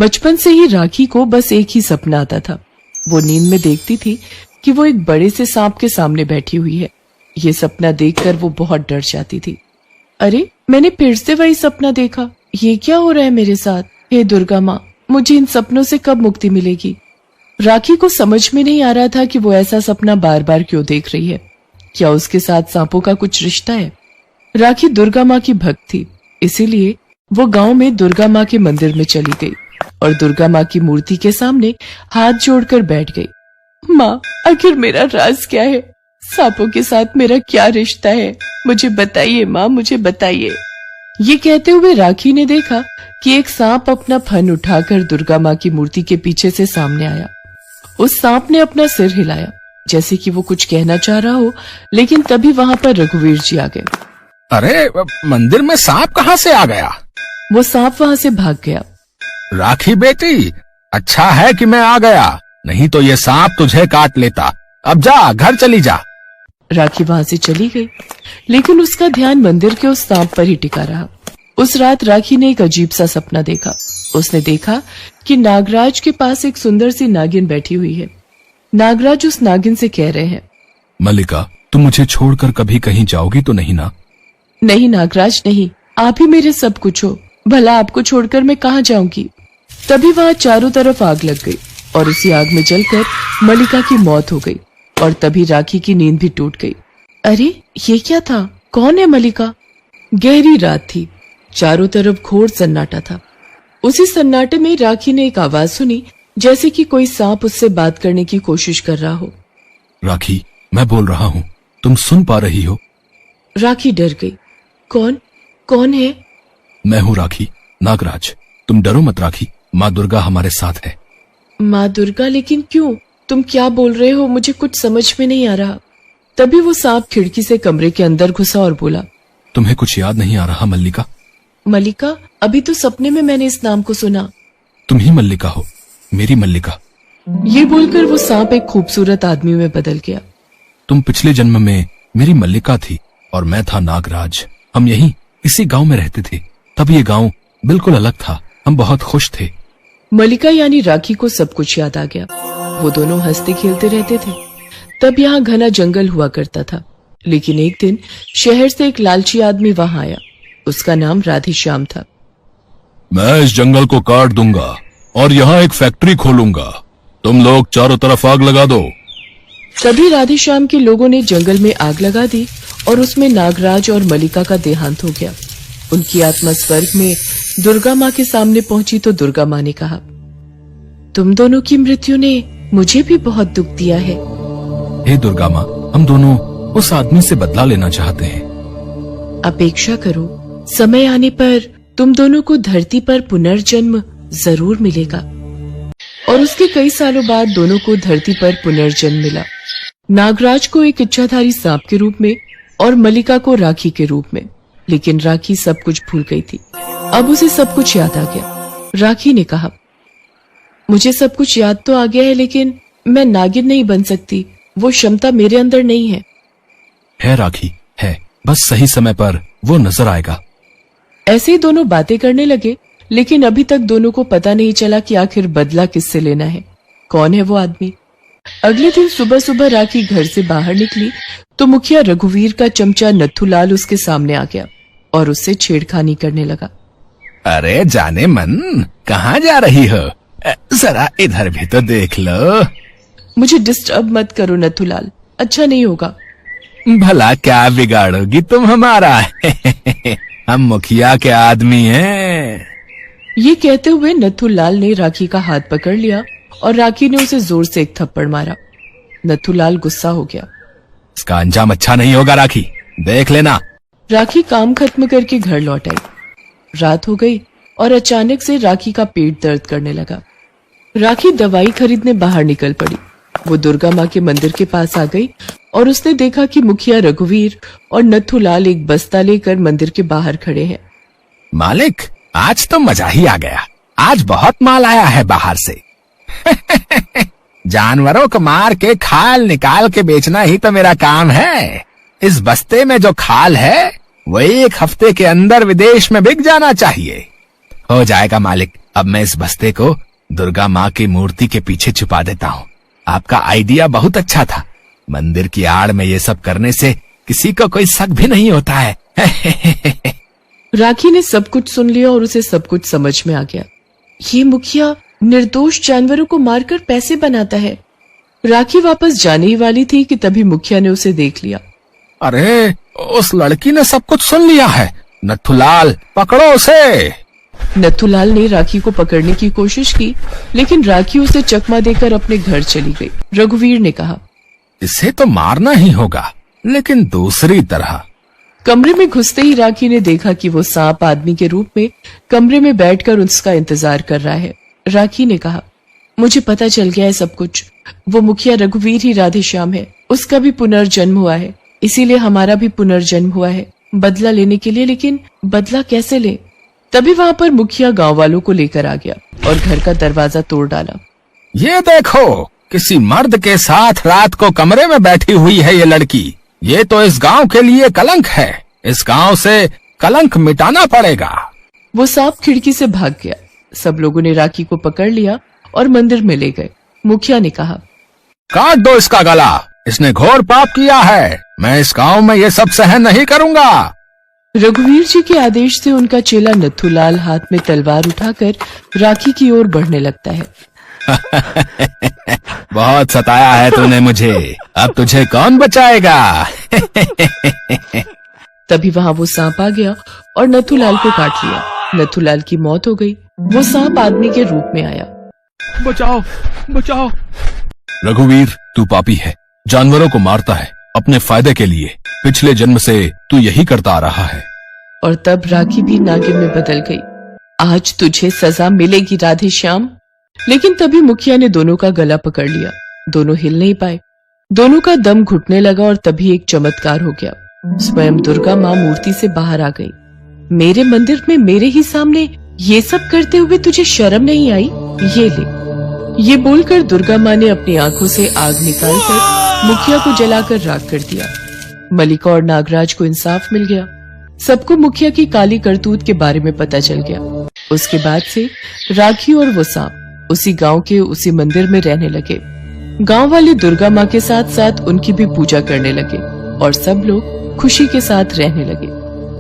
बचपन से ही राखी को बस एक ही सपना आता था। वो नींद में देखती थी कि वो एक बड़े से सांप के सामने बैठी हुई है। ये सपना देखकर वो बहुत डर जाती थी। अरे, मैंने फिर से वही सपना देखा। ये क्या हो रहा है मेरे साथ? हे दुर्गा माँ, मुझे इन सपनों से कब मुक्ति मिलेगी? राखी को समझ में नहीं आ रहा था कि वो ऐसा सपना बार बार क्यों देख रही है। क्या उसके साथ सांपों का कुछ रिश्ता है? राखी दुर्गा माँ की भक्त थी, इसीलिए वो गांव में दुर्गा माँ के मंदिर में चली गई और दुर्गा माँ की मूर्ति के सामने हाथ जोड़कर बैठ गई। माँ, आखिर मेरा राज क्या है? सांपों के साथ मेरा क्या रिश्ता है? मुझे बताइए माँ, मुझे बताइए। ये कहते हुए राखी ने देखा कि एक सांप अपना फन उठाकर दुर्गा माँ की मूर्ति के पीछे से सामने आया। उस सांप ने अपना सिर हिलाया जैसे कि वो कुछ कहना चाह रहा हो, लेकिन तभी वहां पर रघुवीर जी आ गए। अरे, मंदिर में सांप कहाँ से आ गया? वो सांप वहां से भाग गया। राखी बेटी, अच्छा है कि मैं आ गया, नहीं तो ये सांप तुझे काट लेता। अब जा, घर चली जा। राखी वहां से चली गई, लेकिन उसका ध्यान मंदिर के उस सांप पर ही टिका रहा। उस रात राखी ने एक अजीब सा सपना देखा। उसने देखा कि नागराज के पास एक सुंदर सी नागिन बैठी हुई है। नागराज उस नागिन से कह रहे हैं, मल्लिका, तुम मुझे छोड़कर कभी कहीं जाओगी तो नहीं ना? नहीं नागराज, नहीं, आप ही मेरे सब कुछ हो। भला आपको छोड़कर मैं कहाँ जाऊंगी? तभी वहाँ चारों तरफ आग लग गई और उसी आग में जलकर मल्लिका की मौत हो गई और तभी राखी की नींद भी टूट गई। अरे, ये क्या था? कौन है मल्लिका? गहरी रात थी, चारों घोर घोर सन्नाटा था। उसी सन्नाटे में राखी ने एक आवाज सुनी, जैसे कि कोई सांप उससे बात करने की कोशिश कर रहा हो। राखी, मैं बोल रहा हूँ, तुम सुन पा रही हो? राखी डर गई। कौन है? मैं हूँ राखी, नागराज। तुम डरो मत राखी, माँ दुर्गा हमारे साथ है। माँ दुर्गा? लेकिन क्यों? तुम क्या बोल रहे हो? मुझे कुछ समझ में नहीं आ रहा। तभी वो सांप खिड़की से कमरे के अंदर घुसा और बोला, तुम्हें कुछ याद नहीं आ रहा मल्लिका? मल्लिका? अभी तो सपने में मैंने इस नाम को सुना। तुम ही मल्लिका हो, मेरी मल्लिका। ये बोलकर वो सांप एक खूबसूरत आदमी में बदल गया। तुम पिछले जन्म में मेरी मल्लिका थी और मैं था नागराज। हम यहीं इसी गांव में रहते थे। तब ये गांव बिल्कुल अलग था, हम बहुत खुश थे। मल्लिका यानी राखी को सब कुछ याद आ गया। वो दोनों हंसते खेलते रहते थे। तब यहाँ घना जंगल हुआ करता था, लेकिन एक दिन शहर से एक लालची आदमी वहां आया। उसका नाम राधेश्याम था। मैं इस जंगल को काट दूंगा और यहाँ एक फैक्ट्री खोलूंगा। तुम लोग चारों तरफ आग लगा दो। तभी राधेश्याम के लोगों ने जंगल में आग लगा दी और उसमें नागराज और मल्लिका का देहांत हो गया। उनकी आत्मा स्वर्ग में दुर्गा माँ के सामने पहुंची तो दुर्गा माँ ने कहा, तुम दोनों की मृत्यु ने मुझे भी बहुत दुख दिया है। हे दुर्गा माँ, हम दोनों उस आदमी से बदला लेना चाहते हैं। अपेक्षा करो, समय आने पर तुम दोनों को धरती पर पुनर्जन्म जरूर मिलेगा। और उसके कई सालों बाद दोनों को धरती पर पुनर्जन्म मिला। नागराज को एक इच्छाधारी सांप के रूप में और मल्लिका को राखी के रूप में। लेकिन राखी सब कुछ भूल गई थी। अब उसे सब कुछ याद आ गया। राखी ने कहा, मुझे सब कुछ याद तो आ गया है, लेकिन मैं नागिन नहीं बन सकती। वो क्षमता मेरे अंदर नहीं है। है राखी, है, बस सही समय पर वो नजर आएगा। ऐसे ही दोनों बातें करने लगे, लेकिन अभी तक दोनों को पता नहीं चला कि आखिर बदला किससे लेना है। कौन है वो आदमी? अगले दिन सुबह सुबह राखी घर से बाहर निकली तो मुखिया रघुवीर का चमचा नथुलाल उसके सामने आ गया और उससे छेड़खानी करने लगा। अरे जाने मन, कहाँ जा रही हो? जरा इधर भी तो देख लो। मुझे डिस्टर्ब मत करो नथुलाल, अच्छा नहीं होगा। भला क्या बिगाड़ोगी तुम हमारा? हम मुखिया के आदमी हैं। ये कहते हुए नथुलाल ने राखी का हाथ पकड़ लिया और राखी ने उसे जोर से एक थप्पड़ मारा। नथुलाल गुस्सा हो गया। इसका अंजाम अच्छा नहीं होगा राखी, देख लेना। राखी काम खत्म करके घर लौट आई। रात हो गई और अचानक से राखी का पेट दर्द करने लगा। राखी दवाई खरीदने बाहर निकल पड़ी। वो दुर्गा माँ के मंदिर के पास आ गई और उसने देखा कि मुखिया रघुवीर और नथुलाल एक बस्ता लेकर मंदिर के बाहर खड़े हैं। मालिक, आज तो मजा ही आ गया। आज बहुत माल आया है बाहर से। जानवरों को मार के खाल निकाल के बेचना ही तो मेरा काम है। इस बस्ते में जो खाल है वो 1 हफ्ते के अंदर विदेश में बिक जाना चाहिए। हो जाएगा मालिक, अब मैं इस बस्ते को दुर्गा माँ की मूर्ति के पीछे छुपा देता हूँ। आपका आइडिया बहुत अच्छा था। मंदिर की आड़ में ये सब करने से किसी को कोई शक भी नहीं होता है। राखी ने सब कुछ सुन लिया और उसे सब कुछ समझ में आ गया। ये मुखिया निर्दोष जानवरों को मारकर पैसे बनाता है। राखी वापस जाने ही वाली थी कि तभी मुखिया ने उसे देख लिया। अरे, उस लड़की ने सब कुछ सुन लिया है। नथुलाल, पकड़ो उसे। नथुलाल ने राखी को पकड़ने की कोशिश की, लेकिन राखी उसे चकमा देकर अपने घर चली गई। रघुवीर ने कहा, इसे तो मारना ही होगा, लेकिन दूसरी तरह। कमरे में घुसते ही राखी ने देखा कि वो सांप आदमी के रूप में कमरे में बैठकर उसका इंतजार कर रहा है। राखी ने कहा, मुझे पता चल गया है सब कुछ। वो मुखिया रघुवीर ही राधेश्याम है। उसका भी पुनर्जन्म हुआ है, इसीलिए हमारा भी पुनर्जन्म हुआ है, बदला लेने के लिए। लेकिन बदला कैसे ले? तभी वहाँ पर मुखिया गांव वालों को लेकर आ गया और घर का दरवाजा तोड़ डाला। ये देखो, किसी मर्द के साथ रात को कमरे में बैठी हुई है ये लड़की। ये तो इस गांव के लिए कलंक है। इस गांव से कलंक मिटाना पड़ेगा। वो सांप खिड़की से भाग गया। सब लोगों ने राखी को पकड़ लिया और मंदिर में ले गए। मुखिया ने कहा, काट दो इसका गला। इसने घोर पाप किया है। मैं इस गांव में ये सब सहन नहीं करूंगा। रघुवीर जी के आदेश से उनका चेला नथुलाल हाथ में तलवार उठाकर राखी की ओर बढ़ने लगता है। बहुत सताया है तूने मुझे, अब तुझे कौन बचाएगा? तभी वहाँ वो सांप आ गया और नथुलाल को काट लिया। नथुलाल की मौत हो गई। वो सांप आदमी के रूप में आया। बचाओ, बचाओ। रघुवीर, तू पापी है, जानवरों को मारता है अपने फायदे के लिए। पिछले जन्म से तू यही करता आ रहा है। और तब राखी भी नागिन में बदल गई। आज तुझे सजा मिलेगी राधेश्याम। लेकिन तभी मुखिया ने दोनों का गला पकड़ लिया। दोनों हिल नहीं पाए। दोनों का दम घुटने लगा और तभी एक चमत्कार हो गया। स्वयं दुर्गा माँ मूर्ति से बाहर आ गई। मेरे मंदिर में मेरे ही सामने ये सब करते हुए तुझे शर्म नहीं आई? ये ले। ये बोलकर दुर्गा माँ ने अपनी आंखों से आग निकालकर मुखिया को जलाकर राख कर दिया। मलिका और नागराज को इंसाफ मिल गया। सबको मुखिया की काली करतूत के बारे में पता चल गया। उसके बाद से राखी और वो सांप उसी गांव के उसी मंदिर में रहने लगे। गांव वाले दुर्गा माँ के साथ साथ उनकी भी पूजा करने लगे और सब लोग खुशी के साथ रहने लगे।